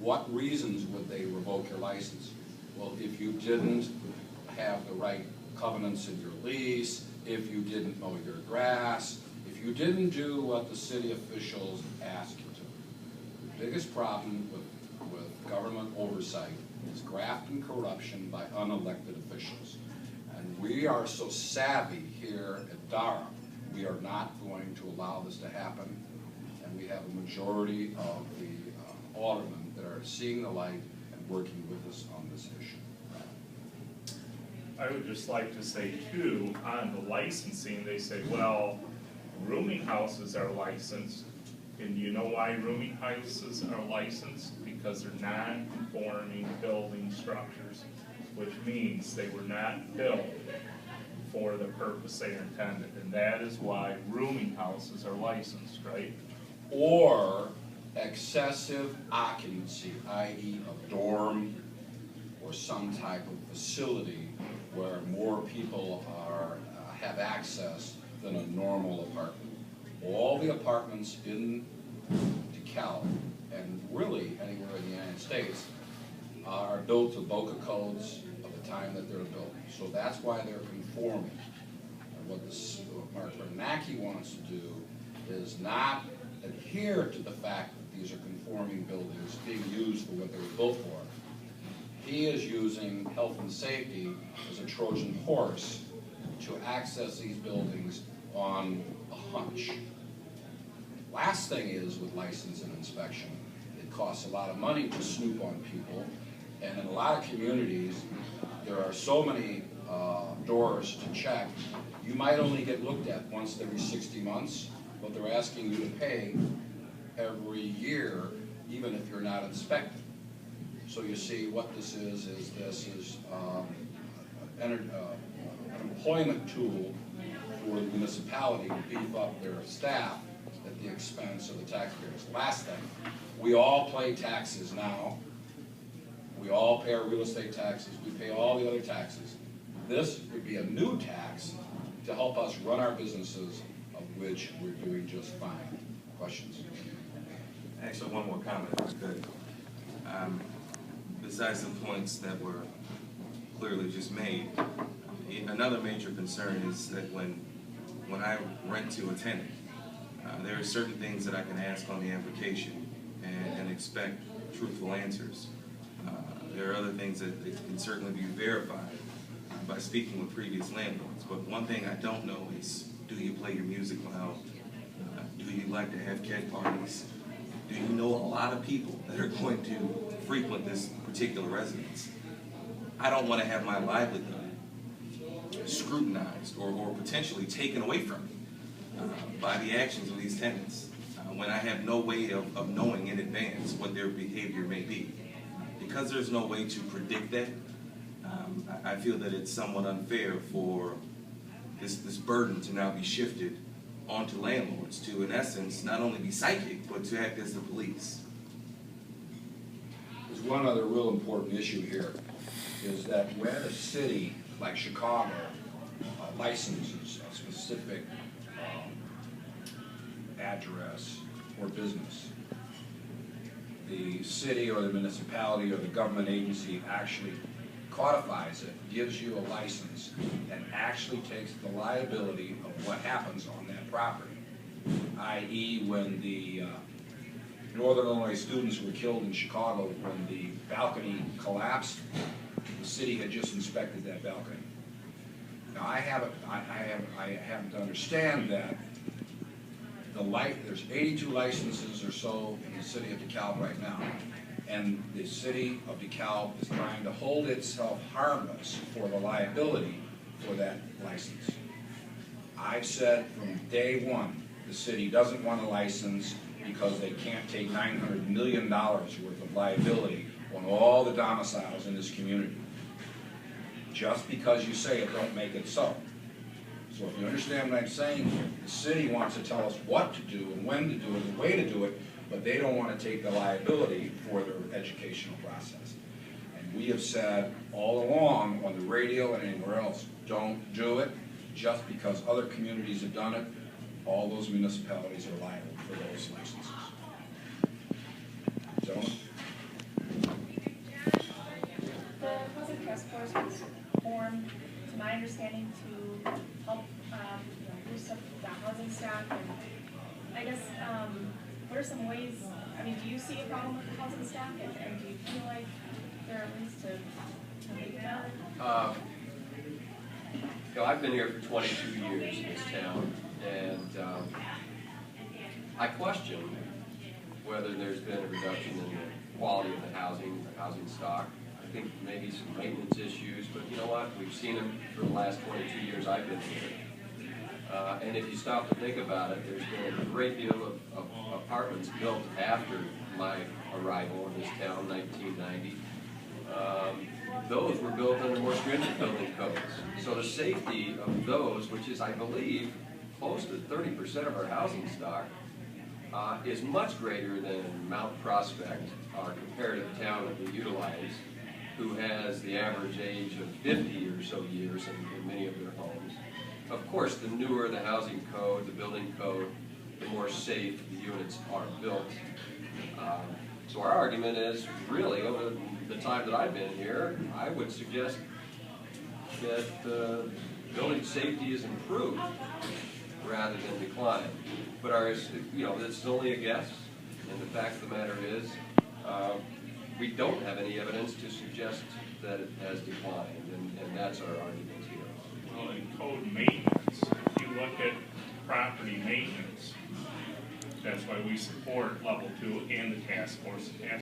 what reasons would they revoke your license? Well, if you didn't have the right covenants in your lease, if you didn't mow your grass, if you didn't do what the city officials asked you to. The biggest problem with government oversight is graft and corruption by unelected officials. And we are so savvy here at DARA, we are not going to allow this to happen. And we have a majority of the aldermen that are seeing the light and working with us on this issue. I would just like to say too, on the licensing, they say, well, rooming houses are licensed. And you know why rooming houses are licensed? Because they're non-conforming building structures, which means they were not built for the purpose they are intended. And that is why rooming houses are licensed, right? Or excessive occupancy, i.e. a dorm or some type of facility where more people have access than a normal apartment. All the apartments in DeKalb, and really anywhere in the United States, are built to BOCA codes of the time that they're built. So that's why they're conforming. And what Mark Bernanke wants to do is not adhere to the fact that these are conforming buildings being used for what they were built for. He is using health and safety as a Trojan horse to access these buildings on a hunch. Last thing is with license and inspection, it costs a lot of money to snoop on people, and in a lot of communities, there are so many doors to check. You might only get looked at once every 60 months, but they're asking you to pay every year, even if you're not inspected. So you see what this is an employment tool for the municipality to beef up their staff at the expense of the taxpayers. Last thing, we all pay taxes now. We all pay our real estate taxes. We pay all the other taxes. This would be a new tax to help us run our businesses, of which we're doing just fine. Questions? Actually, one more comment, if I could. Besides the points that were clearly just made, another major concern is that when I rent to a tenant, there are certain things that I can ask on the application and expect truthful answers. There are other things that can certainly be verified by speaking with previous landlords. But one thing I don't know is, do you play your music loud? Do you like to have keg parties? Do you know a lot of people that are going to frequent this particular residence? I don't want to have my livelihood scrutinized or potentially taken away from me by the actions of these tenants when I have no way of knowing in advance what their behavior may be. Because there's no way to predict that, I feel that it's somewhat unfair for this burden to now be shifted onto landlords to, in essence, not only be psychic, but to act as the police. There's one other real important issue here, is that when a city like Chicago licenses a specific address or business, the city or the municipality or the government agency actually codifies it, gives you a license, and actually takes the liability of what happens on that property. I.e., when the Northern Illinois students were killed in Chicago, when the balcony collapsed, the city had just inspected that balcony. Now I happen to understand that there's 82 licenses or so in the city of DeKalb right now, and the city of DeKalb is trying to hold itself harmless for the liability for that license. I've said from day one, the city doesn't want a license because they can't take $900 million worth of liability on all the domiciles in this community. Just because you say it, don't make it so. So if you understand what I'm saying here, the city wants to tell us what to do and when to do it and the way to do it, but they don't want to take the liability for their educational process. And we have said all along on the radio and anywhere else, don't do it. Just because other communities have done it, all those municipalities are liable for those licenses. Gentlemen? force was formed, to my understanding, to help, boost up the housing stock. And I guess, what are some ways, I mean, do you see a problem with the housing stock, and do you feel like there are ways to make it up? I've been here for 22 years in this town, and I question whether there's been a reduction in the quality of the housing stock. I think maybe some maintenance issues, but you know what? We've seen them for the last 22 years I've been here. And if you stop to think about it, there's been a great deal of apartments built after my arrival in this town, 1990. Those were built under more stringent building codes. So the safety of those, which is, I believe, close to 30% of our housing stock, is much greater than Mount Prospect, our comparative town that we utilize, who has the average age of 50 or so years in many of their homes. Of course, the newer the housing code, the building code, the more safe the units are built. So our argument is, really, over the time that I've been here, I would suggest that building safety is improved rather than declined. But this is only a guess, and the fact of the matter is, we don't have any evidence to suggest that it has declined, and that's our argument here. Well, in code maintenance, if you look at property maintenance, that's why we support level 2 and the task force. The task